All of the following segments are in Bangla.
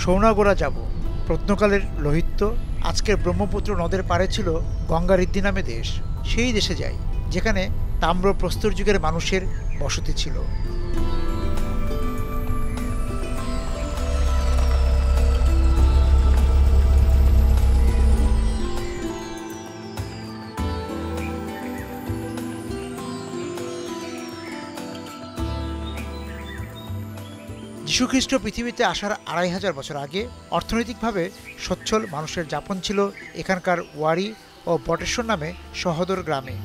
সৌনাগড়া যাব। প্রত্নকালের লোহিত্য আজকের ব্রহ্মপুত্র নদের পাড়ে ছিল গঙ্গারিদ্দি নামে দেশ। সেই দেশে যাই যেখানে তাম্র প্রস্তর যুগের মানুষের বসতি ছিল। যীশুখ্রিস্ট পৃথিবীতে আসার ২৫০০ বছর আগে অর্থনৈতিকভাবে সচ্ছল মানুষের যাপন ছিল এখানকার ওয়ারি ও বটেশ্বর নামে সহোদর গ্রামে।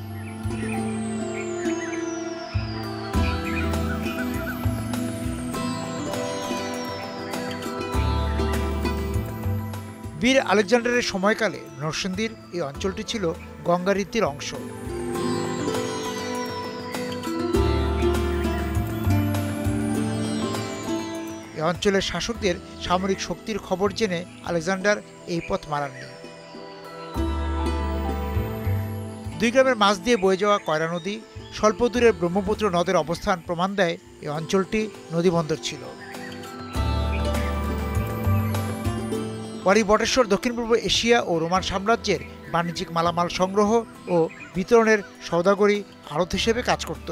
বীর আলেকজান্ডারের সময়কালে নরসিংদীর এই অঞ্চলটি ছিল গঙ্গারিদ্দির অংশ। এই অঞ্চলের শাসকদের সামরিক শক্তির খবর জেনে আলেকজান্ডার এই পথ মারাননি। দুই গ্রামের মাঝ দিয়ে বয়ে যাওয়া কয়রা নদী, স্বল্প দূরে ব্রহ্মপুত্র নদের অবস্থান প্রমাণ দেয় এই অঞ্চলটি নদীবন্দর ছিল। ওয়ারি বটেশ্বর দক্ষিণ পূর্ব এশিয়া ও রোমান সাম্রাজ্যের বাণিজ্যিক মালামাল সংগ্রহ ও বিতরণের সওদাগরি আড়ত হিসেবে কাজ করত।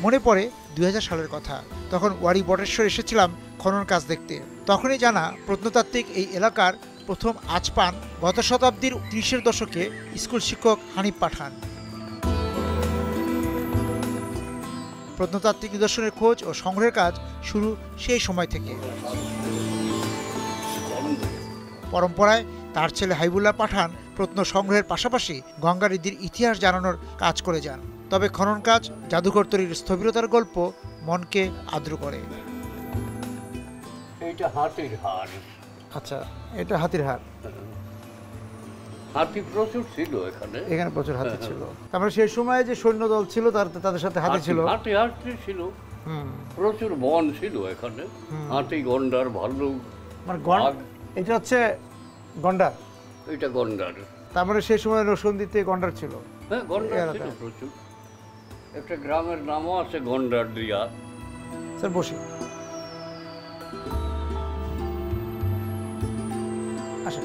মনে পড়ে ২০০০ সালের কথা। তখন ওয়ারি বটেশ্বর এসেছিলাম খনন কাজ দেখতে। তখনই জানা প্রত্নতাত্ত্বিক এই এলাকার প্রথম আজ পান গত শতাব্দীর ৩০-এর দশকে স্কুল শিক্ষক হানিফ পাঠান। প্রত্নতাত্ত্বিক নিদর্শনের খোঁজ ও সংগ্রহের কাজ শুরু সেই সময় থেকে। পরম্পরায় তার ছেলে হাবিবুল্লাহ পাঠান প্রত্ন সংগ্রহের পাশাপাশি গঙ্গারিদ্দির ইতিহাস জানানোর কাজ করে যান। তবে খনন কাজ, জাদুঘর তৈরির স্থবিরতার গল্প মনকে আর্দ্র করে। এটা হাতির হাড়। আচ্ছা, এটা হাতির হাড়। হাতি প্রচুর ছিল এখানে। এখানে প্রচুর হাতি ছিল। তারপরে সেই সময় যে সৈন্যদল ছিল তাদের সাথে হাতি ছিল। হাতি ছিল, প্রচুর বন ছিল এখানে। হাতি, গন্ডার, ভাল্লুক। মানে এটা হচ্ছে গন্ডার। এটা গন্ডার। তারপরে সেই সময় নরসিংদীতে গন্ডার ছিল। হ্যাঁ, গন্ডার ছিল প্রচুর। একটা গ্রামের নামও আছে গন্ডার দিয়া। স্যার বসি। আচ্ছা,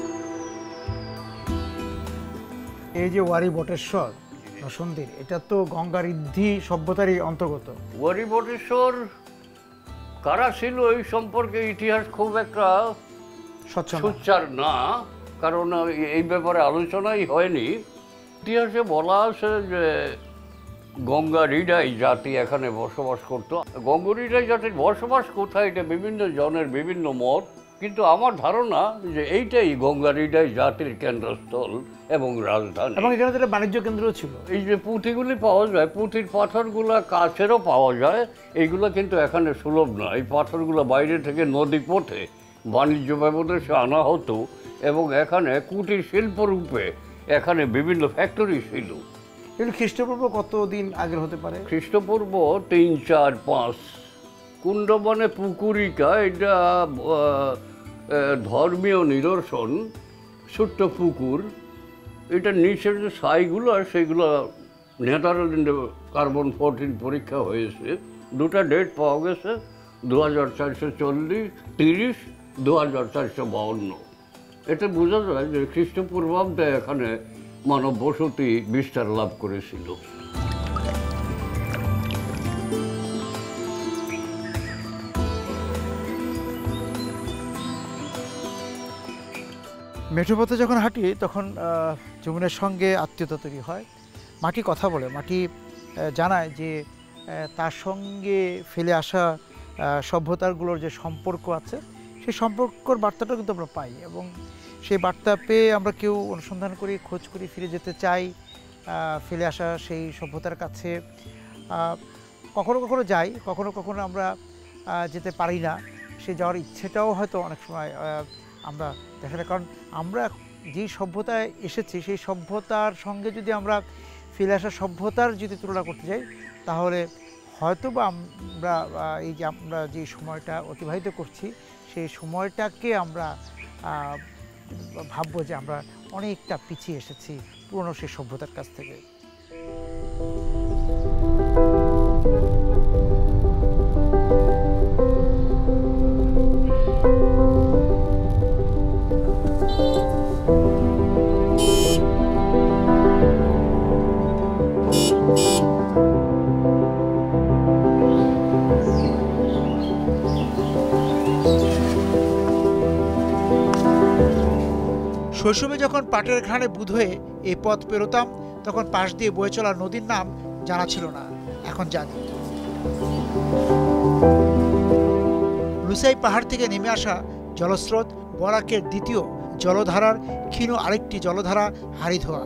এই যে ওয়ারি বটেশ্বর নরসিংদীর, এটা তো গঙ্গারিদ্ধি সভ্যতারই অন্তর্গত। ওয়ারি বটেশ্বর কারা ছিল এই সম্পর্কে ইতিহাস খুব একটা সোচ্চার না, কারণ এই ব্যাপারে আলোচনাই হয়নি। ইতিহাসে বলা আছে যে গঙ্গারিডাই জাতি এখানে বসবাস করত। গঙ্গারিডাই জাতির বসবাস কোথায় এটা বিভিন্ন জনের বিভিন্ন মত, কিন্তু আমার ধারণা যে এইটাই গঙ্গারিডাই জাতির কেন্দ্রস্থল এবং রাজধানী। এবং এখানে একটা বাণিজ্য কেন্দ্র ছিল। এই যে পুঁথিগুলি পাওয়া যায়, পুঁথির পাথরগুলো কাছেরও পাওয়া যায়, এইগুলো কিন্তু এখানে সুলভ না। এই পাথরগুলো বাইরে থেকে নদী পথে বাণিজ্য ব্যবদেশে আনা হতো এবং এখানে কুটির শিল্প রূপে এখানে বিভিন্ন ফ্যাক্টরি ছিল। এগুলো খ্রিস্টপূর্ব কতদিন আগের হতে পারে? খ্রিস্টপূর্ব ৩, ৪, ৫। কুণ্ডবনে পুকুরিকা, এটা ধর্মীয় নিদর্শন, ছোট্ট পুকুর। এটা নিচের যে ছাইগুলো সেগুলো নেদারল্যান্ডে কার্বন 14 পরীক্ষা হয়েছে। দুটা ডেট পাওয়া গেছে, ২৪৪০, ৩০, ২৪৫২। এটা বোঝা যায় যে খ্রিস্টপূর্বাব্দে এখানে মানব বসতি বিস্তার লাভ করেছিল। মেঠোপথে যখন হাঁটি তখন যমুনের সঙ্গে আত্মীয়তা তৈরি হয়। মাটি কথা বলে, মাটি জানায় যে তার সঙ্গে ফেলে আসা সভ্যতাগুলোর যে সম্পর্ক আছে, সেই সম্পর্কর বার্তাটাও কিন্তু আমরা পাই এবং সেই বার্তা পেয়ে আমরা কেউ অনুসন্ধান করি, খোঁজ করি, ফিরে যেতে চাই ফেলে আসা সেই সভ্যতার কাছে। কখনো কখনো যাই, কখনো কখনো আমরা যেতে পারি না। সে যাওয়ার ইচ্ছেটাও হয়তো অনেক সময় আমরা দেখা যায়, কারণ আমরা যেই সভ্যতায় এসেছি সেই সভ্যতার সঙ্গে যদি আমরা ফেলে আসা সভ্যতার যদি তুলনা করতে যাই, তাহলে হয়তো বা আমরা এই যে আমরা যে সময়টা অতিবাহিত করছি সেই সময়টাকে আমরা ভাববো যে আমরা অনেকটা পিছিয়ে এসেছি পুরনো সেই সভ্যতার কাছ থেকে। শৈশবে যখন পাটের ঘ্রাণে বুঁদ হয়ে এই পথ পেরোতাম তখন পাশ দিয়ে বয়ে চলা নদীর নাম জানা ছিল না, এখন জানি। লুসাই পাহাড় থেকে নেমে আসা জলস্রোত বরাকের দ্বিতীয় জলধারার ক্ষীণ আরেকটি জলধারা হারিধোয়া।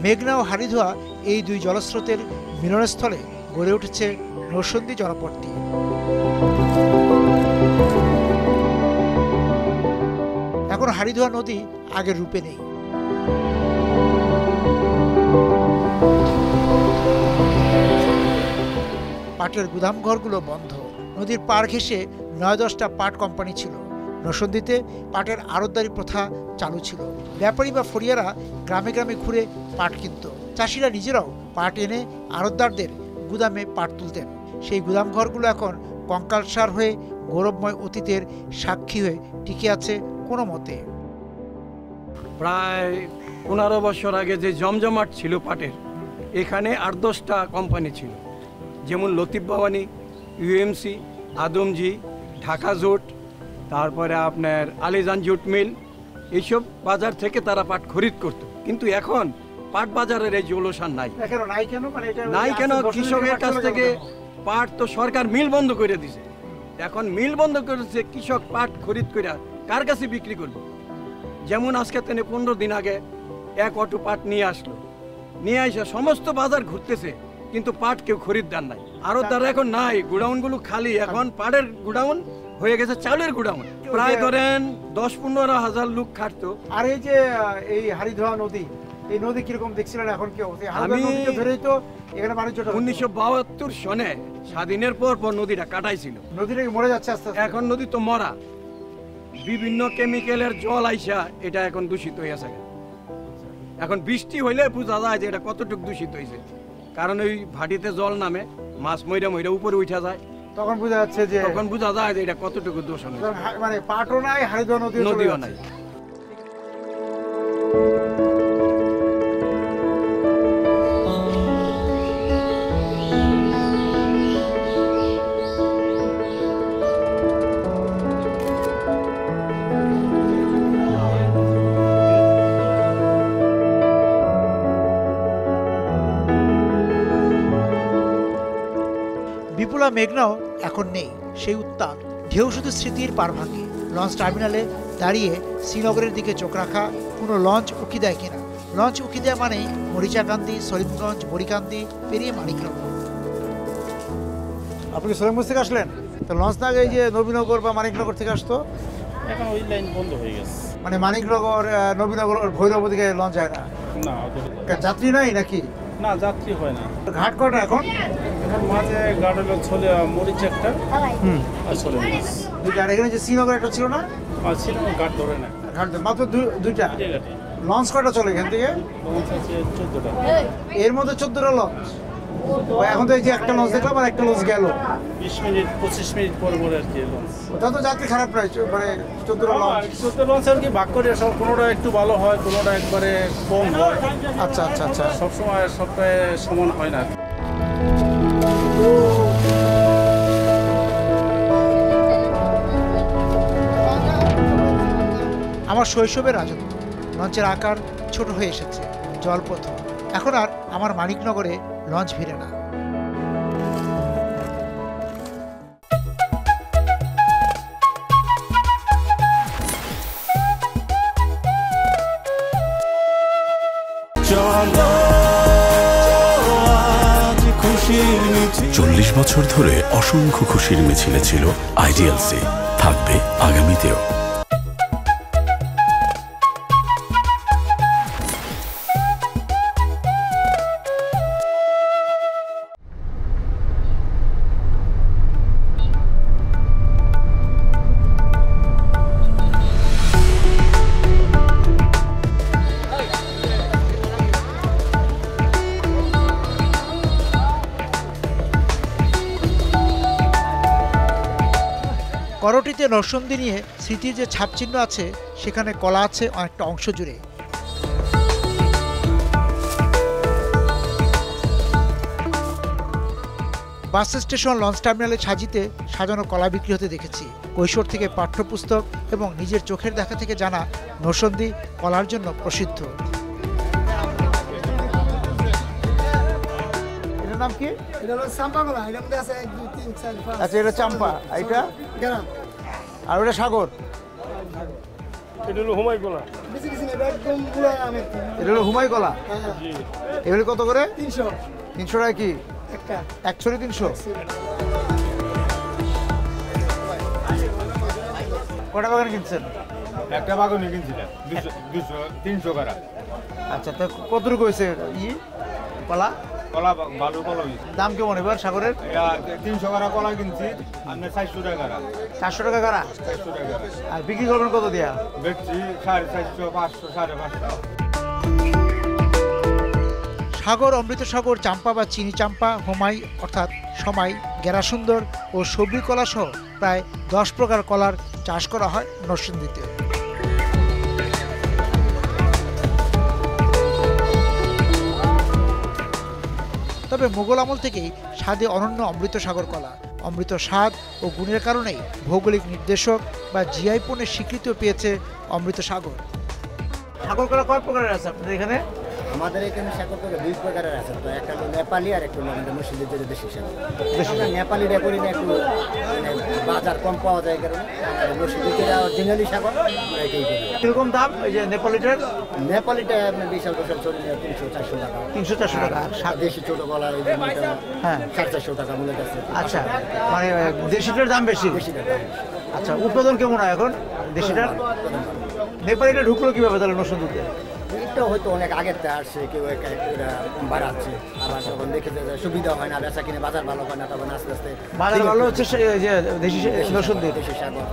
মেঘনা ও হারিধোয়া এই দুই জলস্রোতের মিলনস্থলে গড়ে উঠেছে নরসন্দী জলপথটি। এখন হারিধোয়া নদী আগের রূপে নেই। পাটের গুদামঘরগুলো বন্ধ। নদীর পাড় ঘেঁষে ৯-১০টা পাট কোম্পানি ছিল। নরসন্দীতে পাটের আড়তদারি প্রথা চালু ছিল। ব্যাপারী বা ফড়িয়ারা গ্রামে গ্রামে ঘুরে পাট কিনত। চাষিরা নিজেরাও পাট এনে আড়তদারদের গুদামে পাট তুলতেন। সেই গুদামঘরগুলো এখন কঙ্কালসার হয়ে গৌরবময় অতীতের সাক্ষী হয়ে টিকে আছে কোনো মতে। প্রায় ১৫ বছর আগে যে জমজমাট ছিল পাটের, এখানে ৮-১০টা কোম্পানি ছিল, যেমন লতিফ ভবানী, ইউএমসি, আদমজি, ঢাকা জুট, তারপরে আপনার আলিজান জুট মিল, এইসব বাজার থেকে তারা পাট খরিদ করত। কিন্তু এখন পাট বাজারের এই জলসান নাই। নাই কেন? কৃষকের কাছ থেকে পাট তো সরকার মিল বন্ধ করে দিছে। এখন মিল বন্ধ করেছে, কৃষক পাট খরিদ করে কার কাছে বিক্রি করবে? যেমন আজকে তেনে 15 দিন আগে এক অটো পাট নিয়ে আসলো, নিয়ে এসে সমস্ত বাজার ঘুরতেছে, কিন্তু পাট কেউ খরিদ্দার নাই। আরো তারা এখন নাই, গুডাউনগুলো খালি। এখন পাটের গুডাউন হয়ে গেছে চালের গুডাউন। প্রায় ধরেন ১০-১৫ হাজার লোক খাটতো। আর এই যে এই হারিধোয়া নদী, এই নদী কিরকম দেখছিলেন, এখন কি অবস্থা? আমি ধরেই তো এখানে বাণিজ্যটা 1972 সনে স্বাধীনের পর নদীটা কাটাইছিল। নদীটা মরে যাচ্ছে আস্তে আস্তে। এখন নদী তো মরা, বিভিন্ন কেমিক্যালের জল আইসা এটা এখন দূষিত হয়ে আছে। এখন বৃষ্টি হইলে বোঝা যায় যে এটা কতটুকু দূষিত হয়েছে, কারণ ওই ভাটিতে জল নামে, মাছ মইরা মইরা উপরে উঠা যায়, তখন বোঝা যাচ্ছে যে তখন বোঝা যায় যে এটা কতটুকু দূষণ, মানে পাটও নাই, হারিধোয়া নদীও নাই। বিপুলা মেঘনাও এখন নেই সেই উত্তাল ঢেউ, শুধু স্মৃতির পার ভাঙে। লঞ্চ টার্মিনালে দাঁড়িয়ে শ্রীনগরের দিকে চোখ রাখা, কোনো লঞ্চ উকি দেয় কিনা। লঞ্চ উকি দেয়া মানেই মরিচাকান্দি, সলিমগঞ্জ, বরিকান্দি পেরিয়ে মানিকনগর। আপনি সলিমগঞ্জ থেকে আসলেন? তো লঞ্চ না এই যে নবীনগর বা মানিকনগর থেকে আসতো? এখন ওই লাইন বন্ধ হয়ে গেছে। মানে মানিকনগর, নবীনগর, ভৈরব দিকে লঞ্চ যায় না? না, যাত্রী নাই নাকি? না, যাত্রী হয় না। ঘাট কটা এখন? এখন মাঝে গাড়ি হলো চলে মরিচ একটা আর চলে দুইটা। আর এখানে যে শ্রীনগর একটা ছিল না? আর ছিল গাড় ধরে না, ঘাট মাত্র দুইটা। গাড়ি লঞ্চ কটা চলে এখান থেকে? লঞ্চ আছে 14টা। এর মধ্যে 14টা লঞ্চ। এখন তো এই যে একটা লঞ্চ দেখলাম আর একটা লঞ্চ গেল 20 মিনিট 25 মিনিট পর পরে আর কি লঞ্চ। ওটা তো যাত্রী খারাপ নয়, মানে 14টা লঞ্চ। 14 লঞ্চ আর কি ভাগ করে সব, কোনোটা একটু ভালো হয়, কোনোটা একবারে কম হয়। আচ্ছা আচ্ছা আচ্ছা, সবসময় সবটাই সমান হয় না। আমার শৈশবের রাজত্ব। লঞ্চের আকার ছোট হয়ে এসেছে, জলপথ। এখন আর আমার মানিকনগরে লঞ্চ ভিড়ে না। চল্লিশ বছর ধরে অসংখ্য খুশির মিছিলে ছিল আইডিএলসি, থাকবে আগামীতেও। করটিতে নরসিংদী নিয়ে স্মৃতির যে ছাপচিহ্ন আছে সেখানে কলা আছে অনেকটা অংশ জুড়ে। বাস স্টেশন, লঞ্চ টার্মিনালে সাজিতে সাজানো কলা বিক্রি হতে দেখেছি। কৈশোর থেকে পাঠ্যপুস্তক এবং নিজের চোখের দেখা থেকে জানা নরসিংদী কলার জন্য প্রসিদ্ধ। এটার নাম কি? আচ্ছা, এটা চাম্পা, এটা আর ওটা সাগর। এটা হলো হুমাই কলা। এটা হলো হুমাই কলা। এগুলি কত করে? 300 টাকা। কি একটা? এক ছড়ি 300। কটা বাগান কিনছেন? একটা বাগানে কিনছিলাম 300 টাকা। আচ্ছা, তা কতটুকু হয়েছে কলা? কলা ভালো কলা হয়েছে। দাম কেমন এবার সাগরের? 300 টাকা কলা কিনছি, আমি 400 টাকা। 400 টাকা গাড়া। 400 টাকা আর বিক্রি করবেন কত দিয়া? বেচছি 450, 500, 550। সাগর, অমৃতসাগর, চাম্পা বা চিনি চাম্পা, হোমাই অর্থাৎ সমাই, গেরা সুন্দর ও সবরি কলা সহ প্রায় 10 প্রকার কলার চাষ করা হয় নরসিংদীতে। তবে মোগল আমল থেকেই স্বাদে অনন্য অমৃতসাগর কলা। অমৃত স্বাদ ও গুণের কারণেই ভৌগোলিক নির্দেশক বা জিআই পণ্যের স্বীকৃতিও পেয়েছে অমৃতসাগর। সাগর কলা কয় প্রকারের আছে আপনাদের এখানে? আমাদের এখানে সাগর কলা 2 প্রকারের আছে, তো একটা হলো নেপালি আর একটা হলো আমাদের মুর্শিদাবাদের দেশি সাগর। আমরা নেপালিটা করি না, একটু বাজার কম পাওয়া যায় কারণে। মুর্শিদাবাদের অরিজিনালি সাগর আমরা এটাই করি। কিরকম দাম এই যে নেপালিটার? নেপালিটা বিশাল চলে 300-400 টাকা। 300-400 টাকা। আর দেশি ছোট কলা এই যে হ্যাঁ, 400 টাকা মূল্য আছে। আচ্ছা, মানে দেশিটার দাম বেশি। দেশিটার দাম। আচ্ছা, উৎপাদন কেমন হয় এখন দেশিটার? নেপালিটা ঢুকলো কিভাবে তাহলে নরসিংদীতে? এটা হয়তো অনেক আগের থেকে আসছে, কেউ বাড়াচ্ছে, আবার যখন দেখে যে সুবিধা হয় না, বেচা কিনে বাজার ভালো হয় না, তখন আস্তে আস্তে বাজার ভালো হচ্ছে যে দেশি নরসিংদী। দেশি সাগর।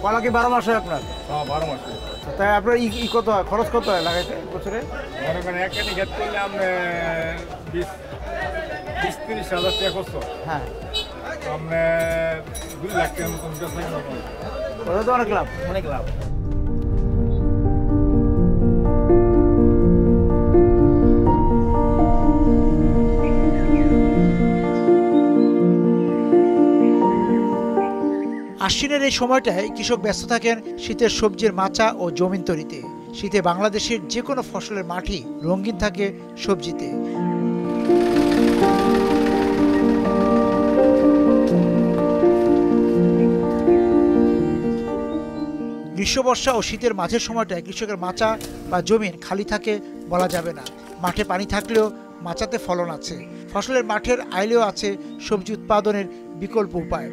কলা কি 12 মাস হয় আপনার? হ্যাঁ, 12 মাস। তাই আপনার কত হয়, খরচ কত হয় লাগাইতে বছরে? মনে করেন এক কানি ক্ষেত করলে আমরা 20-30 হাজার টাকা খরচ। হ্যাঁ, আমরা 2 লাখ টাকার মতন বেচা কিনা করি। ওটা তো অনেক লাভ। অনেক লাভ। আশ্বিনের এই সময়টায় কৃষক ব্যস্ত থাকেন শীতের সবজির মাচা ও জমিন তৈরিতে। শীতে বাংলাদেশের যে কোনো ফসলের মাটি রঙিন থাকে সবজিতে। গ্রীষ্ম, বর্ষা ও শীতের মাঝের সময়টায় কৃষকের মাচা বা জমিন খালি থাকে বলা যাবে না। মাঠে পানি থাকলেও মাচাতে ফলন আছে। ফসলের মাঠের আইলেও আছে সবজি উৎপাদনের বিকল্প উপায়।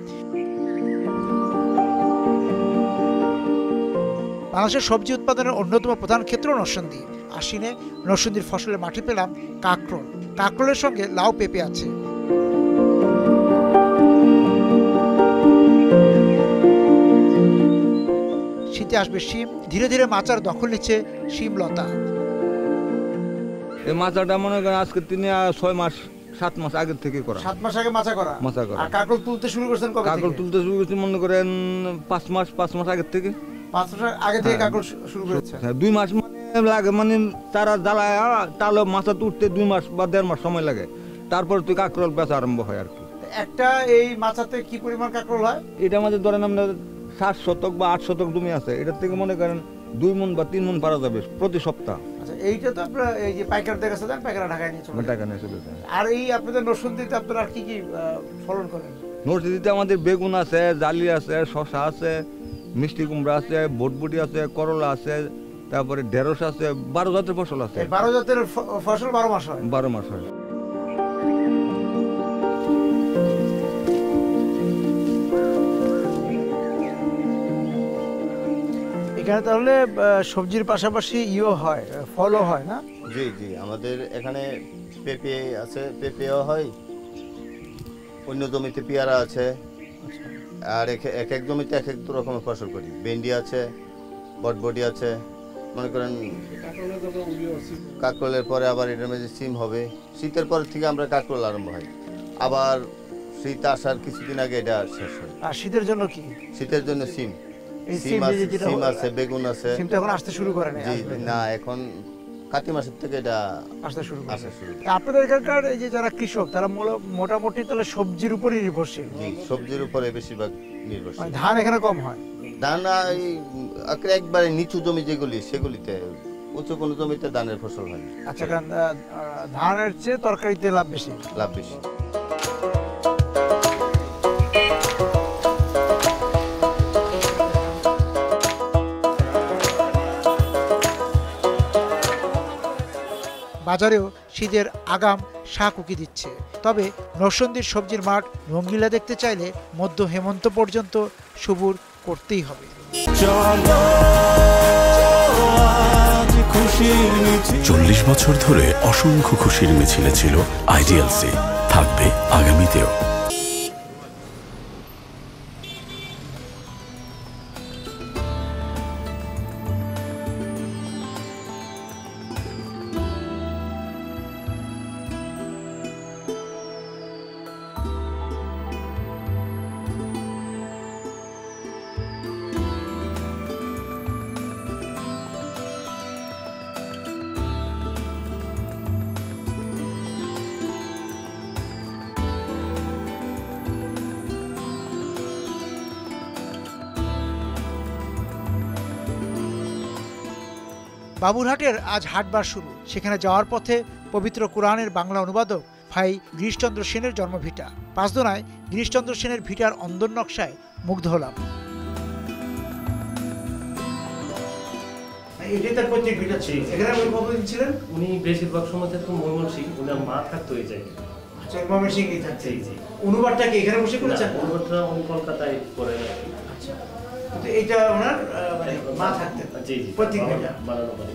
বাংলাদেশের সবজি উৎপাদনের অন্যতম প্রধান ক্ষেত্র নরসিংদী। আশ্বিনে নরসিংদীর ফসলের মাঠে পেলাম কাঁকরোল। কাঁকরোলের সঙ্গে লাউ পেঁপে আছে। শীতে আসবে শিম। ধীরে ধীরে মাচার দখল নিচ্ছে শিম লতা। এই মাচাটা মনে করেন আজকে 6 মাস আগের থেকে করা। 7 মাস আগে মাচা করা। আর কাঁকরোল তুলতে শুরু করছেন কবে? কাঁকরোল তুলতে শুরু করছি মনে করেন 5 মাস আগের থেকে। 5 মাস আগে থেকে কাঁকরোল শুরু করেছে। হ্যাঁ, 2 মাস মানে লাগে, মানে তারা জ্বালায় তাহলে মাছা তুলতে 2 মাস বা 1.5 মাস সময় লাগে। তারপর তুই কাঁকরোল বেচা আরম্ভ হয় আর কি। একটা এই মাচাতে কি পরিমাণ কাঁকরোল হয়? এটা আমাদের ধরেন আমরা 7 শতক বা 8 শতক জমি আছে, এটার থেকে মনে করেন 2 মণ বা 3 মণ পারা যাবে প্রতি সপ্তাহ। আচ্ছা, এইটা তো আপনারা এই যে পাইকারদের কাছে দেন, পাইকাররা ঢাকায় নিয়ে চলে যায়। টাকা নিয়ে চলে যায়। আর এই আপনাদের নরসিংদীতে আপনারা কি কি ফলন করেন? নরসিংদীতে আমাদের বেগুন আছে, জালি আছে, শসা আছে, মিষ্টি কুমড়া আছে, বটবুটি আছে, করলা আছে, তারপরে ঢেঁড়স আছে, 12 জাতের ফসল আছে। 12 জাতের ফসল 12 মাস হয়। 12 মাস হয়। এখানে তাহলে সবজির পাশাপাশি হয়, ফলও হয় না? জি জি, আমাদের এখানে পেঁপে আছে, পেঁপেও হয়, অন্য জমিতে পেয়ারা আছে, আর এক এক জমিতে এক এক রকমের ফসল করি। ভেন্ডি আছে, বটবটি আছে, মনে করেন কাঁকরোলের পরে আবার এটার মধ্যে সিম হবে। শীতের পর থেকে আমরা কাঁকরোল আরম্ভ হয়, আবার শীত আসার কিছুদিন আগে এটা শেষ হয়। আর শীতের জন্য কি? শীতের জন্য সিম, এই সিম আছে, বেগুন আছে। সিমটা এখন আসতে শুরু করে না? জি না, এখন কাতি মাসের থেকে এটা আসতে শুরু করে। আপনাদের এখানকার এই যে যারা কৃষক তারা মোটামুটি তাহলে সবজির উপরই নির্ভরশীল? জি, সবজির উপরে বেশিরভাগ নির্ভরশীল। ধান এখানে কম হয়? ধান একবারে নিচু জমি যেগুলি সেগুলিতে, উঁচু কোনো জমিতে ধানের ফসল হয়। আচ্ছা, কারণ ধানের চেয়ে তরকারিতে লাভ বেশি? লাভ বেশি। বাজারেও শীতের আগাম শাক উকি দিচ্ছে। তবে নরসিংদীর সবজির মাঠ রঙ্গিলা দেখতে চাইলে মধ্য হেমন্ত পর্যন্ত সবুর করতেই হবে। 40 বছর ধরে অসংখ্য খুশির মিছিলে ছিল আইডিএলসি, থাকবে আগামীতেও। বাবুরহাটের আজ হাটবার শুরু। সেখানে যাওয়ার পথে পবিত্র কোরআনের বাংলা অনুবাদক ভাই গিরিশচন্দ্র সেনের জন্মভিটা। পাঁচদোনায় গিরিশচন্দ্র সেনের ভিটার অন্দর নকশায় মুগ্ধ হলাম। এটাই তার পৈতৃক ভিটা ছিল। এখানে উনি কতদিন ছিলেন? উনি বেশিরভাগ সময় থাকতেন ময়মনসিংহ, ওনার মা থাকতো এই জায়গায়। আচ্ছা, ময়মনসিংহেই থাকছে। জি। অনুবাদটা কি এখানে বসে করেছেন? অনুবাদটা উনি কলকাতায় করে। আচ্ছা, কিন্তু এইটা ওনার মা থাকতেন? জি জি, পৈতৃক ভিটা বানানো বাড়ি।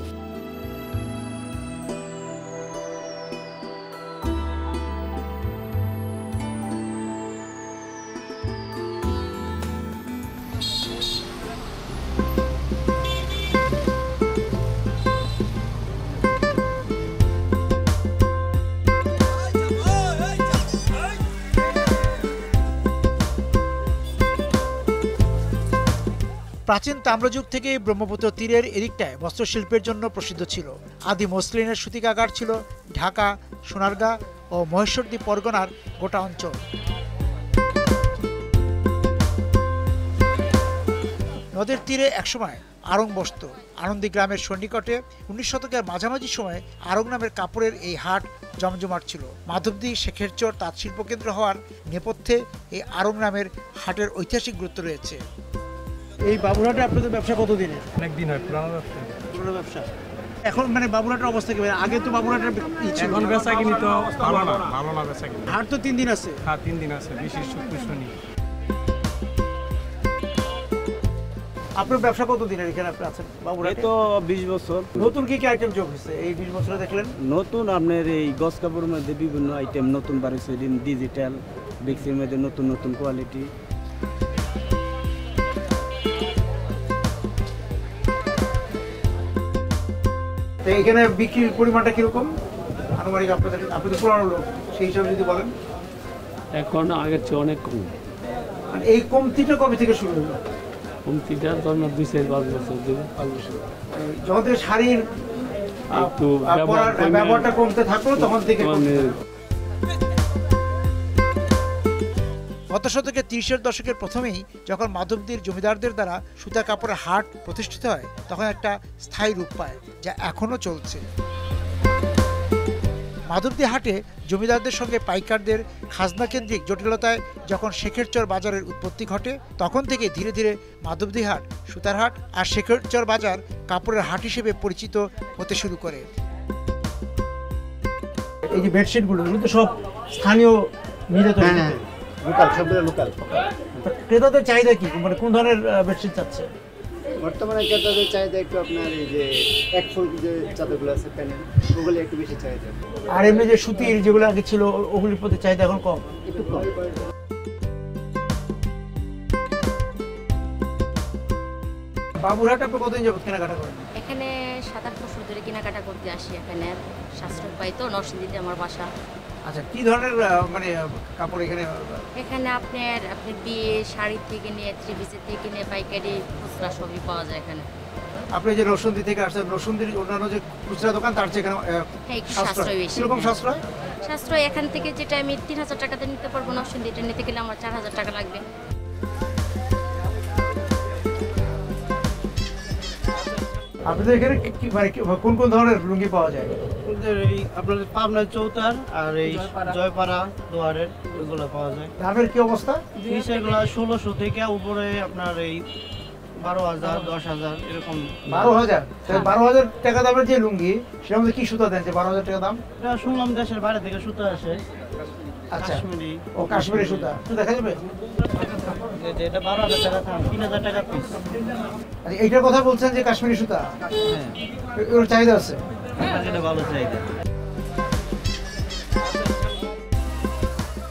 প্রাচীন তাম্রযুগ থেকে ব্রহ্মপুত্র তীরের এদিকটায় বস্ত্রশিল্পের জন্য প্রসিদ্ধ ছিল। আদি মসলিনের সুতিকাগার ছিল ঢাকা, সোনারগাঁ ও মহেশ্বরদী পরগনার গোটা অঞ্চল। নদের তীরে একসময় আড়ং বসত। আনন্দী গ্রামের সন্নিকটে 19 শতকের মাঝামাঝি সময়ে আড়ং নামের কাপড়ের এই হাট জমজমাট ছিল। মাধবদী শেখেরচর তাঁত শিল্পকেন্দ্র হওয়ার নেপথ্যে এই আড়ং নামের হাটের ঐতিহাসিক গুরুত্ব রয়েছে। এই বাবুরহাটে আপনাদের ব্যবসা কতদিনের? অনেকদিন হয়, পুরনো ব্যবসা। এখন মানে বাবুরহাটের অবস্থা কি? আগে তো বাবুরহাটের এখন বেচা কিনি তো ভালো না বেচা কিনি। হাট তো 3 দিন আছে? হ্যাঁ, 3 দিন আছে, বিশেষ শুক্র শনি। আপনার ব্যবসা কতদিনের এখানে আপনি আছেন বাবুরহাটে? তো 20 বছর। নতুন কি আইটেম যোগ হয়েছে এই 20 বছরে দেখলেন? নতুন আপনার এই গস কাপড়ের মধ্যে বিভিন্ন আইটেম নতুন বাড়ছে, ডিজিটাল বিক্সির মধ্যে নতুন নতুন কোয়ালিটি। এখানে বিক্রির পরিমাণটা কিরকম আনুমানিক আপনাদের? আপনি তো পুরানো লোক, সেই হিসাবে যদি বলেন। এখন আগের চেয়ে অনেক কম। এই কমতিটা কবে থেকে শুরু হলো? কমতিটা তো আমরা 2-5 বছর ধরে। যখন থেকে শাড়ির একটু ব্যবহারটা কমতে থাকলো তখন থেকে। গত শতকের 30-এর দশকের প্রথমেই যখন মাধবদীর জমিদারদের দ্বারা সুতা কাপড়ের হাট প্রতিষ্ঠিত হয় তখন একটা স্থায়ী রূপ পায়, যা এখনো চলছে। মাধবদী হাটে জমিদারদের সঙ্গে পাইকারদের খাজনা কেন্দ্রিক জটিলতায় যখন শেখেরচর বাজারের উৎপত্তি ঘটে তখন থেকে ধীরে ধীরে মাধবদী হাট সুতার হাট আর শেখেরচর বাজার কাপড়ের হাট হিসেবে পরিচিত হতে শুরু করে। এই যে বেডশিটগুলো, এগুলো তো সব স্থানীয় মিলে তৈরি, লোকাল, সবগুলো লোকাল। ক্রেতাদের চাহিদা কি? মানে কোন ধরনের বেডশিট চাচ্ছে বর্তমানে? ক্রেতাদের চাহিদা একটু আপনার এই যে এক ফুল যে চাদরগুলো আছে প্যানেল, ওগুলো একটু বেশি চাহিদা। আর এমনি যে সুতির যেগুলো আগে ছিল ওগুলির প্রতি চাহিদা এখন কম, একটু কম। বাবুরহাট আপনি কতদিন যাবত কেনাকাটা করেন? এখানে 7-8 বছর ধরে কেনাকাটা করতে আসি। এখানে সাশ্রয় পাই তো, নরসিংদীতে আমার বাসা। আচ্ছা, কি ধরনের মানে কাপড় এখানে? এখানে আপনার বিয়ে শাড়ি থেকে নিয়ে, থ্রি পিসের থেকে নিয়ে পাইকারি খুচরা সবই পাওয়া যায় এখানে। আপনি যে নরসিংদী থেকে আসছেন, নরসিংদীর অন্যান্য যে খুচরা দোকান তার চেয়ে এখানে হ্যাঁ একটু সাশ্রয় বেশি। কিরকম সাশ্রয়? সাশ্রয় এখান থেকে যেটা আমি 3000 টাকাতে নিতে পারবো, নরসিংদীটা নিতে গেলে আমার 4000 টাকা লাগবে। আপনাদের এখানে মানে কোন কোন ধরনের লুঙ্গি পাওয়া যায়? এই আপনাদের পাবনার চৌতার আর এই জয়পাড়া দোয়ারের ওইগুলো পাওয়া যায়। দামের কি অবস্থা? এগুলো 1600 থেকে উপরে আপনার এই 12,000 10,000 এরকম। 12,000? 12,000 টাকা দামের যে লুঙ্গি, সেটার মধ্যে কি সুতা দেন যে 12,000 টাকা দাম? এটা শুনলাম দেশের বাইরে থেকে সুতা আসে। আচ্ছা, কাশ্মীরি। ও কাশ্মীরি সুতা, তো দেখা যাবে? এটা 12,000 টাকা দাম, 3,000 টাকা পিস। আচ্ছা, এইটার কথা বলছেন যে কাশ্মীরি সুতা? হ্যাঁ, এর চাহিদা আছে? এটা ভালো চাহিদা।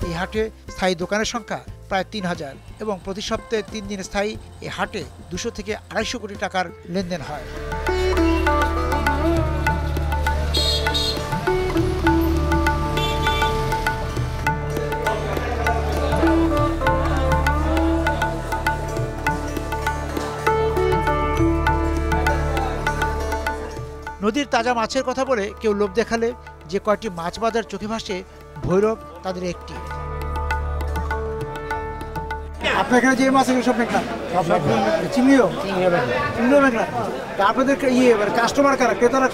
এই হাটে স্থায়ী দোকানের সংখ্যা প্রায় 3000 এবং প্রতি সপ্তাহে 3 দিন স্থায়ী এই হাটে 200 থেকে 250 কোটি টাকার লেনদেন হয়। নদীর তাজা মাছের কথা বলে কেউ লোভ দেখালে যে কয়টি মাছ বাজার চোখে ভাসে, ভৈরব তাদের একটি। আপনার এখানে যে মাছ এগুলো সব মেঘনা? চিংড়িও? চিংড়িও মেঘনা। তা আপনাদের কাস্টমার কারা, ক্রেতারা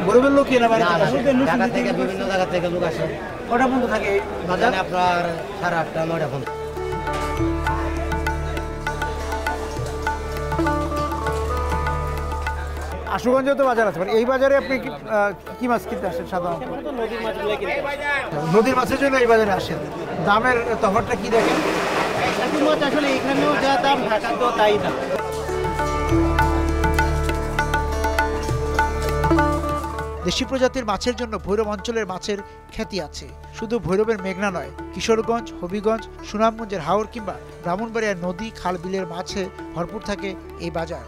ভৈরবের লোক না বাইরে থেকে? বিভিন্ন জায়গা থেকে লোক আসে। কটা বন্ধ থাকে বাজার? আপনার 8:30 9টা পর্যন্ত। আশুগঞ্জে তো বাজার আছে, এই বাজারে আপনি কি মাছ কিনতে আসেন সাধারণত? নদীর মাছের জন্য এই বাজারে আসেন। দামের তফাৎটা কি দেখেন? আসলে এখানেও যা দাম, ঢাকাতেও তাই দাম। দেশি প্রজাতির মাছের জন্য ভৈরব অঞ্চলের মাছের খ্যাতি আছে। শুধু ভৈরবের মেঘনা নয়, কিশোরগঞ্জ, হবিগঞ্জ, সুনামগঞ্জের হাওর কিংবা ব্রাহ্মণবাড়িয়ার নদী, খাল, বিলের মাছে ভরপুর থাকে এই বাজার।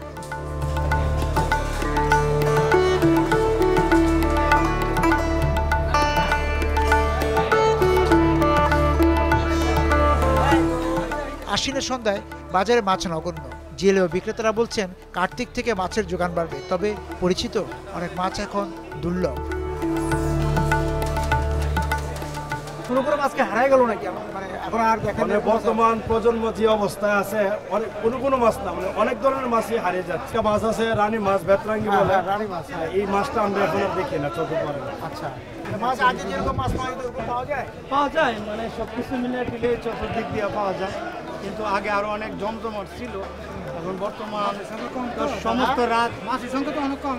আশ্বিনের সন্ধ্যায় বাজারে মাছ নগণ্য। জেলে ও বিক্রেতারা বলছেন কার্তিক থেকে মাছের যোগান বাড়বে, তবে পরিচিত অনেক মাছ এখন দুর্লভ। কোনো কোনো মাছকে হারাই গেল নাকি? মানে এখন আর দেখেন বর্তমান প্রজন্ম যে অবস্থায় আছে, অনেক কোনো মাছ না, মানে অনেক ধরনের মাছই হারিয়ে যাচ্ছে। মাছ আছে রানী মাছ, বেতরাঙ্গি বলে রানী মাছ, এই মাছটা আমরা এখন আর দেখি না, চোখে পড়ে না। আচ্ছা, মাছ আগে যেরকম মাছ পাওয়া যায়? পাওয়া যায়, মানে সবকিছু মিলে টিলে চতুর্দিক দিয়ে পাওয়া যায়। কিন্তু আগে আরো অনেক জমজমাট ছিল, এখন বর্তমান সমস্ত রাত মাছের সংখ্যা তো অনেক কম।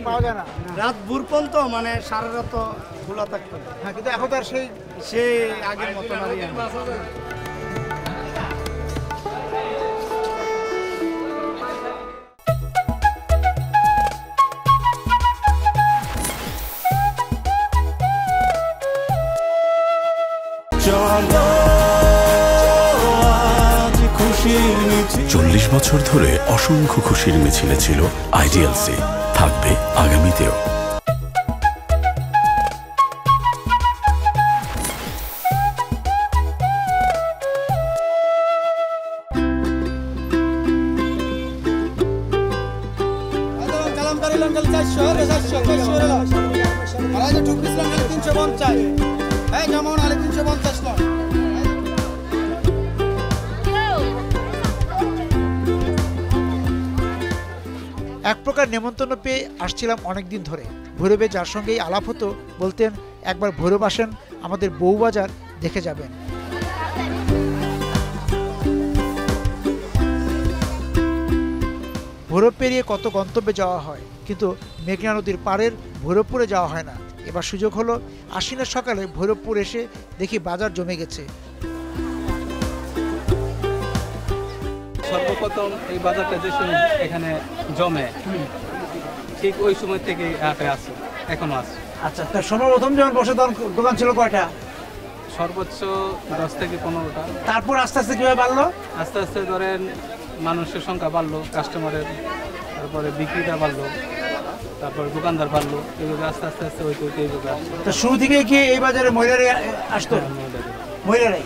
পাওয়া যায় না রাত ভোর পর্যন্ত, মানে সারা রাত খোলা থাকতো। হ্যাঁ, কিন্তু এখন তো আর সেই আগের মতো না। চল্লিশ বছর ধরে অসংখ্য খুশির মিছিলে ছিল আইডিএলসি, থাকবে আগামীতেও। এক প্রকার নেমন্তন্ন পেয়ে আসছিলাম অনেকদিন ধরে। ভৈরবে যার সঙ্গেই আলাপ হতো বলতেন, একবার ভৈরব আসেন, আমাদের বউবাজার দেখে যাবেন। ভৈরব পেরিয়ে কত গন্তব্যে যাওয়া হয়, কিন্তু মেঘনা নদীর পাড়ের ভৈরবপুরে যাওয়া হয় না। এবার সুযোগ হলো, আশ্বিনের সকালে ভৈরবপুর এসে দেখি বাজার জমে গেছে। সর্বপ্রথম এই বাজারটা যে সময় এখানে জমে, ঠিক ওই সময় থেকে হাটে আছে, এখনো আছে। আচ্ছা, তার সর্বপ্রথম যখন বসে তখন দোকান ছিল কয়টা? সর্বোচ্চ 10 থেকে 15টা। তারপর আস্তে আস্তে কিভাবে বাড়লো? আস্তে আস্তে ধরেন মানুষের সংখ্যা বাড়লো, কাস্টমারের, তারপরে বিক্রিটা বাড়লো, তারপরে দোকানদার বাড়লো, এইভাবে আস্তে আস্তে আস্তে হইতে হইতে এইভাবে আসছে। তো শুরু থেকে কি এই বাজারে মহিলারাই আসতো? মহিলারাই।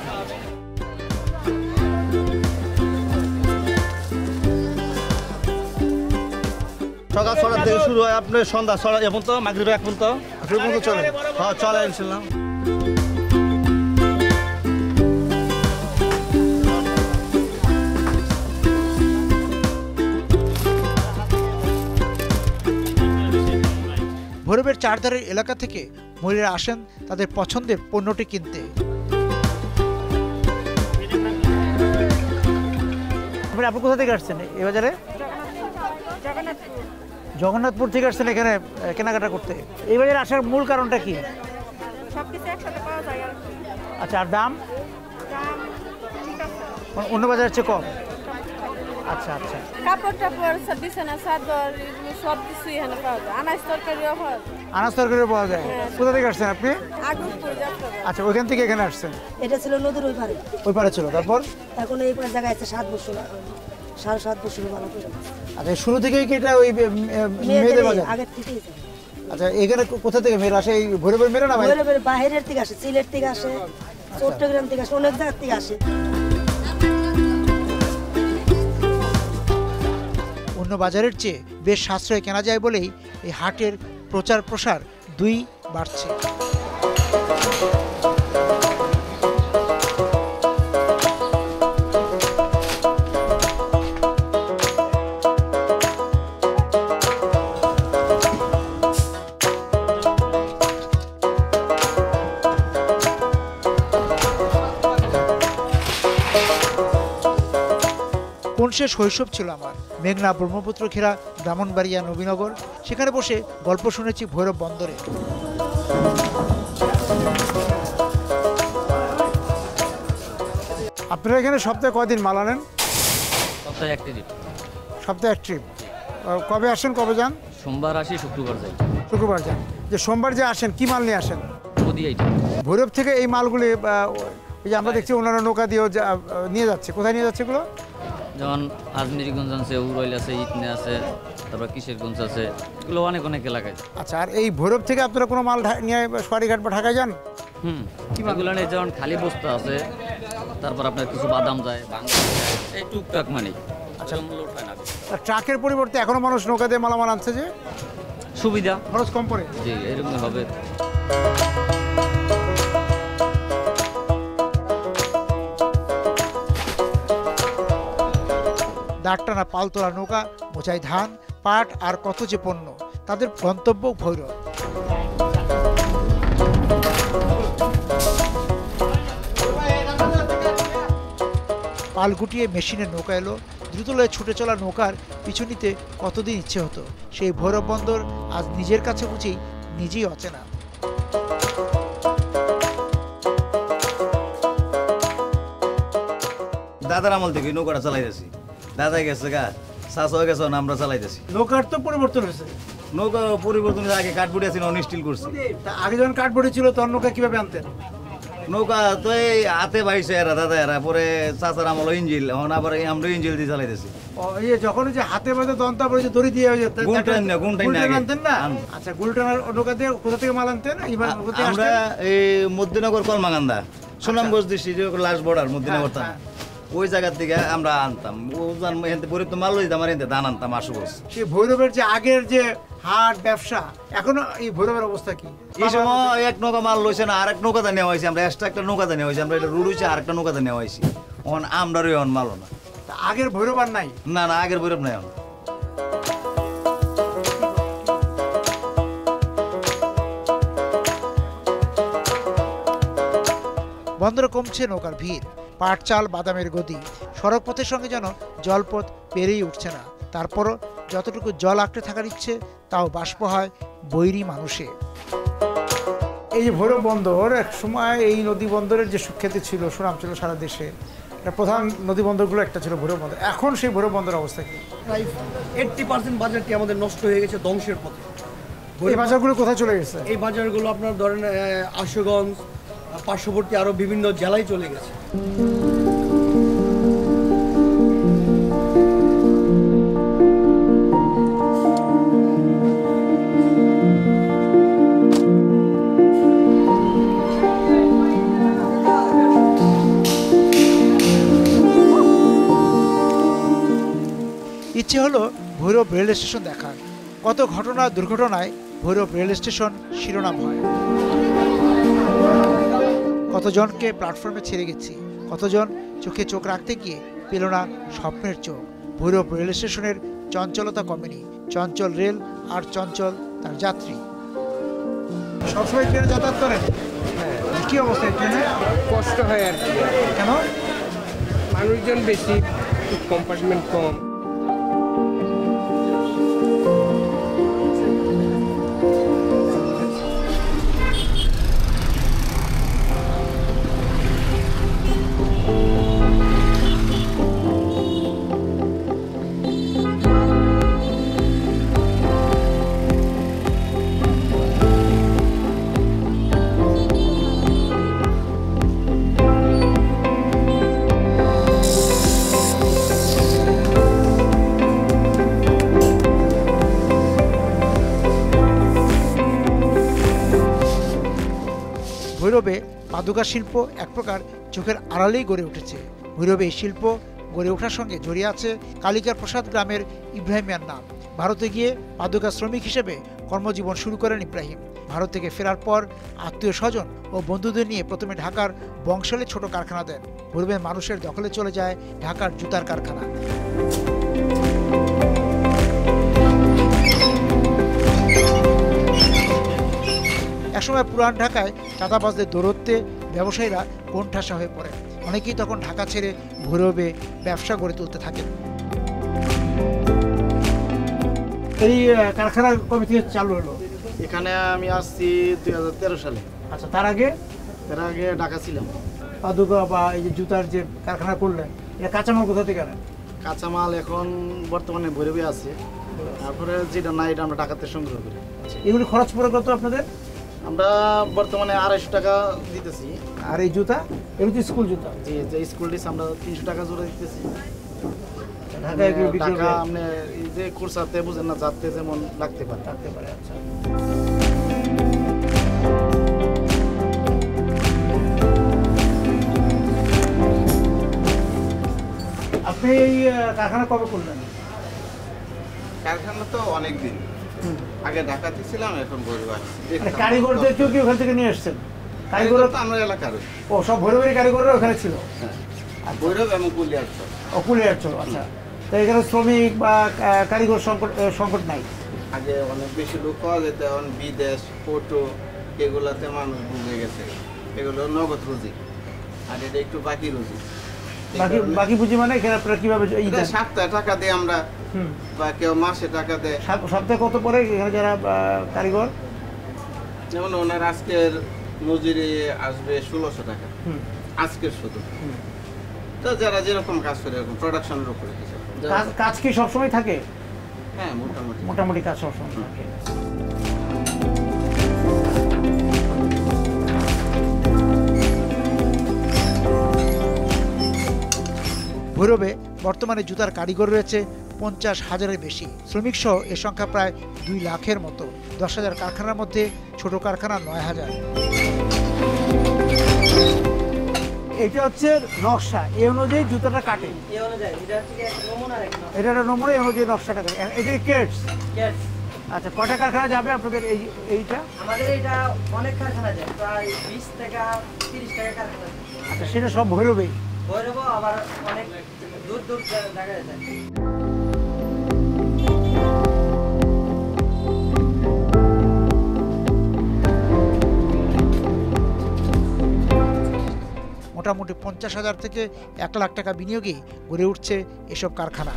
সকাল 6টা থেকে শুরু হয়, আপনার সন্ধ্যা 6টা এখন তো মাগরিব এক পর্যন্ত চলে। হ্যাঁ চলে ইনশাল্লাহ। ভৈরবের চারধারের এলাকা থেকে মহিলারা আসেন তাদের পছন্দের পণ্যটি কিনতে। আপনি কোথা থেকে আসছেন এই বাজারে? জগন্নাথপুর থেকে আসছেন এখানে কেনাকাটা করতে। এই বাজারে আসার মূল কারণটা কি? সবকিছু একসাথে পাওয়া যায় আর কি। আচ্ছা, আর দাম? অন্য বাজারের চেয়ে কম? আচ্ছা আচ্ছা। কাপড় টাপড়, বিছানা চাদর, সব কিছু এখানে পাওয়া যায়। আনাজ তরকারিও পাওয়া যায়। আনাজ তরকারিও পাওয়া যায়। কোথা থেকে আসছেন আপনি? আগরপুর যাত্রা। আচ্ছা, ওইখান থেকে এখানে আসছেন? এটা ছিল নদীর ওই পারে। ওই পারে ছিল, তারপর? এখন এই জায়গায় আছে 7 বছর, 7.5 বছর ভালো করে। আচ্ছা, শুরু থেকেই কি এটা ওই মেয়েদের বাজার? আগে থেকেই। আচ্ছা, এখানে কোথা থেকে মেয়েরা আসে? এই ভৈরবের মেয়েরা না? ভৈরবের বাইরের থেকে আসে, সিলেট থেকে আসে, চট্টগ্রাম থেকে আসে, অনেক জায়গা থেকে আসে। অন্য বাজারের চেয়ে বেশ সাশ্রয় কেনা যায় বলেই এই হাটের প্রচার প্রসার দুই বাড়ছে। কোন সে শৈশব ছিল আমার। মেঘনা ব্রহ্মপুত্র ঘেরা ব্রাহ্মণবাড়িয়া নবীনগর, সেখানে বসে গল্প শুনেছি ভৈরব বন্দরে। আপনারা এখানে সপ্তাহে কয়দিন মাল আনেন? সপ্তাহে এক ট্রিপ। সপ্তাহে এক ট্রিপ। কবে আসেন, কবে যান? সোমবার আসি, শুক্রবার যাই। শুক্রবার যান। যে সোমবার যে আসেন, কি মাল নিয়ে আসেন? ভৈরব থেকে এই মালগুলি ওই যে আমরা দেখছি অন্যান্য নৌকা দিয়েও নিয়ে যাচ্ছে। কোথায় নিয়ে যাচ্ছে এগুলো? যেমন আজমিরিগঞ্জ আছে, উরইল আছে, ইটনে আছে, তারপর কিশোরগঞ্জ আছে, এগুলো অনেক অনেক এলাকায়। আচ্ছা, আর এই ভৈরব থেকে আপনারা কোনো মাল নিয়ে সোয়ারিঘাট বা ঢাকায় যান? এগুলো নিয়ে যেমন খালি বস্তা আছে, তারপর আপনার কিছু বাদাম যায়, বাংলা যায়, এই টুকটাক মানে। আচ্ছা, ট্রাকের পরিবর্তে এখনো মানুষ নৌকা দিয়ে মালামাল আনছে, যে সুবিধা, খরচ কম পড়ে। জি, এরকম হবে। দাঁড়টানা পালতোলা নৌকা, বোঝাই ধান, পাট আর কত যে পণ্য। তাদের গন্তব্য ভৈরব। পাল গুটিয়ে মেশিনের নৌকা এলো। দ্রুতলয়ে ছুটে চলা নৌকার পিছু নিতে কতদিন ইচ্ছে হতো। সেই ভৈরব বন্দর আজ নিজের কাছে বুঝি নিজেই অচেনা। দাদার আমল থেকে নৌকাটা চালাইতেছি। দাদা গেছে গা, শাশু গেছে, আমরা চালাইতেছি। নৌকার তো পরিবর্তন হয়েছে। নৌকা পরিবর্তন আগে কাঠবুড়ি আছে, নন স্টিল করছি। আগে যখন কাঠবুড়ি ছিল তখন নৌকা কিভাবে আনতেন? নৌকা তো এই হাতে বাইছে এরা, দাদা এরা, পরে চাচার আমল ইঞ্জিল, এখন আবার আমরা ইঞ্জিল দিয়ে চালাইতেছি। যখন যে হাতে বাঁধে দন্তা পড়ে দড়ি দিয়ে আনতেন না। আচ্ছা, গুলটানার নৌকা দিয়ে কোথা থেকে মাল আনতেন? আমরা এই Madhyanagar Kalmakanda, Sunamganj district last border Madhyanagar থানা, ওই জায়গার থেকে আমরা আনতাম। ভৈরব তো মাল লইতাম, আর ধান আনতাম আশুগঞ্জ। সেই ভৈরবের যে আগের যে হাট ব্যবসা, এখনো এই ভৈরবের অবস্থা কি? এই সময় এক নৌকা মাল লইছে না, আরেক নৌকাতে নেওয়া হয়েছে। আমরা এক্সট্রা একটা নৌকাতে নেওয়া হয়েছে, আমরা এটা রুড হয়েছে, আরেকটা নৌকাতে নেওয়া হয়েছে। এখন আমরারও এখন মালও না। আগের ভৈরব আর নাই? না না, আগের ভৈরব নাই এখন। বন্দরে কমছে নৌকার ভিড়, পাট চাল বাদামের গদি। সড়ক পথের সঙ্গে যেন জলপথ পেরেই উঠছে না। তারপরও যতটুকু জল আঁকড়ে থাকার ইচ্ছে, তাও বাষ্প হয় বৈরী মানুষে। এই যে ভৈরব বন্দর, এক সময় এই নদী বন্দরের যে সুখ্যাতি ছিল, সুনাম ছিল সারা দেশে, প্রধান নদী বন্দরগুলো একটা ছিল ভৈরব বন্দর। এখন সেই ভৈরব বন্দরের অবস্থা কি? প্রায় 80% বাজারটি আমাদের নষ্ট হয়ে গেছে, ধ্বংসের পথে। এই বাজারগুলো কোথায় চলে গেছে? এই বাজারগুলো আপনার ধরেন আশুগঞ্জ, পার্শ্ববর্তী আরো বিভিন্ন জেলায় চলে গেছে। ইচ্ছে হলো ভৈরব রেল স্টেশন দেখার। কত ঘটনা দুর্ঘটনায় ভৈরব রেল স্টেশন শিরোনাম হয়। কতজনকে প্ল্যাটফর্মে ছেড়ে গেছি, কতজন চোখে চোখ রাখতে গিয়ে পেল না স্বপ্নের চোখ। ভৈরব রেল স্টেশনের চঞ্চলতা কমেনি, চঞ্চল রেল আর চঞ্চল তার যাত্রী। সবসময় ট্রেনে যাতায়াত করেন? কি অবস্থা ট্রেনে? কষ্ট হয় আর কি। কেন? মানুষজন বেশি, কম্পার্টমেন্ট কম। ভৈরবে পাদুকা শিল্প এক প্রকার চোখের আড়ালেই গড়ে উঠেছে। ভৈরবে এই শিল্প গড়ে ওঠার সঙ্গে জড়িয়ে আছে কালিকার প্রসাদ গ্রামের ইব্রাহিম মিয়ার নাম। ভারতে গিয়ে পাদুকা শ্রমিক হিসেবে কর্মজীবন শুরু করেন ইব্রাহিম। ভারত থেকে ফেরার পর আত্মীয় স্বজন ও বন্ধুদের নিয়ে প্রথমে ঢাকার বংশালে ছোট কারখানা দেন। ভৈরবের মানুষের দখলে চলে যায় ঢাকার জুতার কারখানা। একসময় পুরান ঢাকায় চাঁদাবাজদের দৌরত্বে ব্যবসায়ীরা কোণঠাসা হয়ে পড়ে। অনেকেই তখন ঢাকা ছেড়ে ভৈরবে ব্যবসা গড়ে তুলতে থাকেন। এই কারখানা কবে থেকে চালু হলো? এখানে আমি আসছি 2013 সালে। আচ্ছা, তার আগে? তার আগে ঢাকা ছিলাম। পাদুকা বা এই যে জুতার যে কারখানা করলেন, এটা কাঁচামাল কোথা থেকে আনেন? কাঁচামাল এখন বর্তমানে ভৈরবে আছে, তারপরে যেটা নাই এটা আমরা ঢাকাতে সংগ্রহ করি। এগুলি খরচ পড়ে কত আপনাদের? আমরা বর্তমানে 250 টাকা দিতেছি। আর এই জুতা? এগুলো তো স্কুল জুতা। জি, যে স্কুল ড্রেস আমরা 300 টাকা জোড়া দিতেছি। ঢাকায় এগুলো বিক্রি ঢাকা আপনি এই যে কুরসাতে বুঝেন না, যাতে যেমন লাগতে পারে। আচ্ছা। আপনি এই কারখানা কবে করলেন? কারখানা তো অনেক দিন আগে ঢাকাতে ছিলাম, এখন ভৈরবে আসছি। কারিগরদেরকেও কি ওখান থেকে নিয়ে এসছেন? কারিগর তো আমরা এলাকার। ও, সব ভৈরবের কারিগররা ওখানে ছিল? ভৈরব এবং কুলিয়ারচর। ও, কুলিয়ারচর। আচ্ছা, তো এখানে শ্রমিক বা কারিগর সংকট নাই? আগে অনেক বেশি লোক পাওয়া যেত, এখন বিদেশ ফটো এগুলাতে মানুষ ভুগে গেছে। এগুলো নগদ রুজি, আর এটা একটু বাকি রুজি। বাকি পুঁজি মানে এখানে আপনারা কিভাবে? সপ্তাহে টাকা দিয়ে আমরা, বা কেউ মাসে টাকা দেয়। সপ্তাহে কত পরে এখানে যারা কারিগর? যেমন ওনার আজকের মজুরি আসবে 1600 টাকা আজকের শুধু। তো যারা যেরকম কাজ করে এরকম প্রোডাকশনের উপরে। কাজ কি সবসময় থাকে? হ্যাঁ, মোটামুটি কাজ সবসময় থাকে। ভৈরবে বর্তমানে জুতার কারিগর রয়েছে 50,000-এর বেশি। শ্রমিক সহ এ সংখ্যা প্রায় 2 লাখের মতো। 10,000 কারখানার মধ্যে ছোট কারখানা 9,000। এটা হচ্ছে নকশা, এই অনুযায়ী জুতাটা কাটে। এটা একটা নমুনা, এই অনুযায়ী নকশাটা কাটে। এটা কেটস। আচ্ছা, কটা কারখানা যাবে আপনাদের এইটা? আমাদের এটা অনেক কারখানা যায়, প্রায় 20 থেকে 30 টাকা কারখানা। আচ্ছা, সেটা সব ভৈরবেই? ভৈরব আবার অনেক দূর জায়গায় যায়। মোটামুটি 50,000 থেকে 1 লাখ টাকা বিনিয়োগে গড়ে উঠছে এসব কারখানা।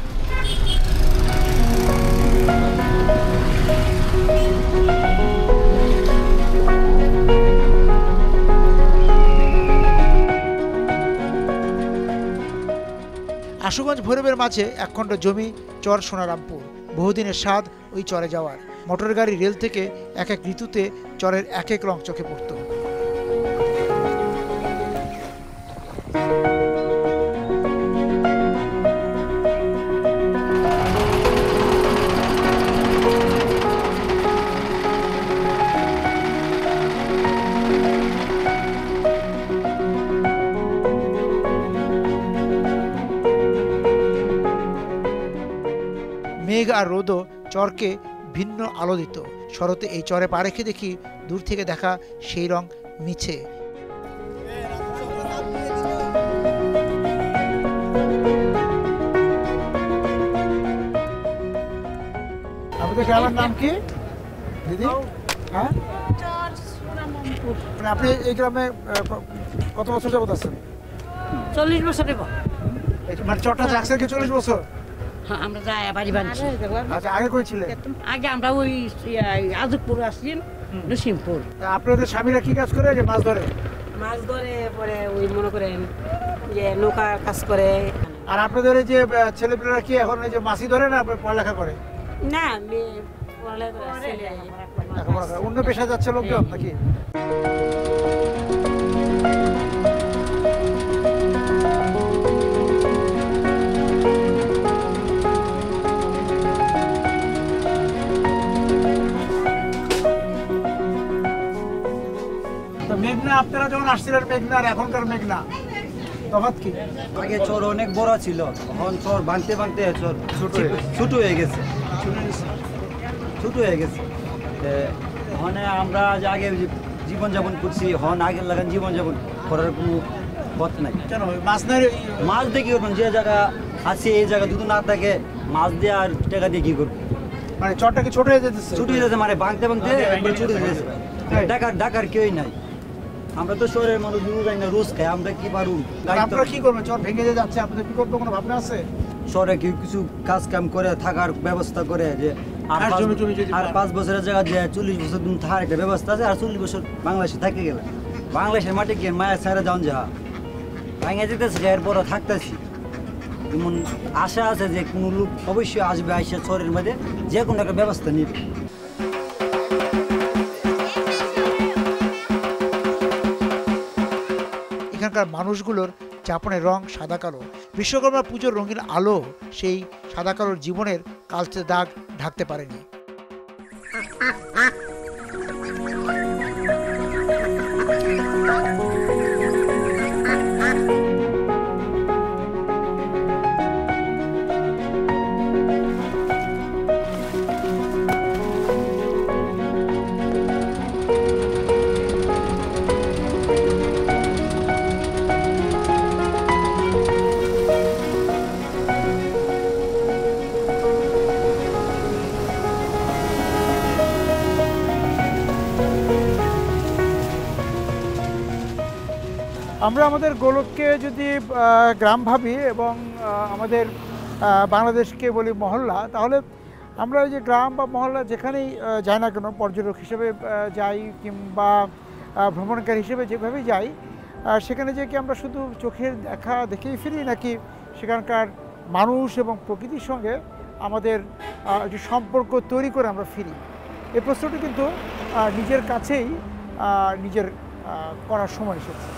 আশুগঞ্জ ভৈরবের মাঝে একখণ্ড জমি, চর সোনারামপুর। বহুদিনের স্বাদ ওই চরে যাওয়ার। মোটর গাড়ি, রেল থেকে এক এক ঋতুতে চরের এক এক রং চোখে পড়ত। মেঘ আর রোদও চরকে ভিন্ন আলো দিত। শরতে এই চরে পা রেখে দেখি দূর থেকে দেখা সেই রং মিছে। আপনাদের গ্রামের নাম কি দিদি? হ্যাঁ, আপনি এই গ্রামে কত বছর যাবত আছেন? 40 বছর দেব। মানে চরটা জাগছে কি 40 বছর? হ্যাঁ, আমরা যাই বাড়ি বানছি। আচ্ছা, আগে কই ছিলেন? আগে আমরা ওই আজকপুর আসছি, নসিমপুর। আপনাদের স্বামীরা কি কাজ করে? যে মাছ ধরে? মাছ ধরে, পরে ওই মনে করেন যে নৌকা কাজ করে। আর আপনাদের এই যে ছেলেপেলেরা কি এখন এই যে মাছই ধরে না পড়ালেখা করে? না, অন্য পেশা যাচ্ছে লোকজন নাকি? মেঘনা, আপনারা যখন আসছিলেন মেঘনা আর এখনকার মেঘনা তফাৎ কি? আগে চর অনেক বড় ছিল, এখন চর ভাঙতে ভাঙতে চর ছোট হয়ে গেছে। ওখানে আমরা যে আগে জীবনযাপন করছি, হন আগের লাগান জীবনযাপন করার কোনো পথ নাই। মাছ দিয়ে কি করবেন? যে জায়গা আছে এই জায়গা যদি না থাকে, মাছ দিয়ে আর টাকা দিয়ে কি করবো? মানে চরটা কি ছোট হয়ে যেতেছে? ছোট হয়ে যাচ্ছে, মানে ভাঙতে ভাঙতে একবার ছোট হয়ে যাচ্ছে। ঢাকার কেউই নাই। আমরা তো শহরের মানুষ যাই না, রোজ খাই, আমরা কি পারুন? আপনারা কি করবেন? চর ভেঙে যাচ্ছে, আপনাদের কি করবো কোনো ভাবনা আছে? শহরে কেউ কিছু কাজ কাম করে থাকার ব্যবস্থা করে, যে আর 5 বছরের জায়গা যে 40 বছর তুমি থাকার একটা ব্যবস্থা আছে। আর 40 বছর বাংলাদেশে থাকে গেলে, বাংলাদেশের মাঠে গিয়ে মায়া ছাড়া যান যা ভাঙে যেতেছে, এরপরও থাকতেছি। যেমন আশা আছে যে কোনো লোক অবশ্যই আসবে, আসে শহরের মধ্যে যে কোনো একটা ব্যবস্থা নিবে। এখানকার মানুষগুলোর যাপনের রং সাদা কালো। বিশ্বকর্মা পুজোর রঙিন আলো সেই সাদা কালোর জীবনের কালচে দাগ ঢাকতে পারেনি। আমরা আমাদের গোলককে যদি গ্রাম ভাবি এবং আমাদের বাংলাদেশকে বলি মহল্লা, তাহলে আমরা এই যে গ্রাম বা মহল্লা যেখানেই যাই না কেন, পর্যটক হিসেবে যাই কিংবা ভ্রমণকারী হিসেবে যেভাবেই যাই, সেখানে যে কি আমরা শুধু চোখের দেখা দেখেই ফিরি, নাকি সেখানকার মানুষ এবং প্রকৃতির সঙ্গে আমাদের একটি সম্পর্ক তৈরি করে আমরা ফিরি? এই প্রশ্নটি কিন্তু নিজের কাছেই নিজের করার সময় এসেছে।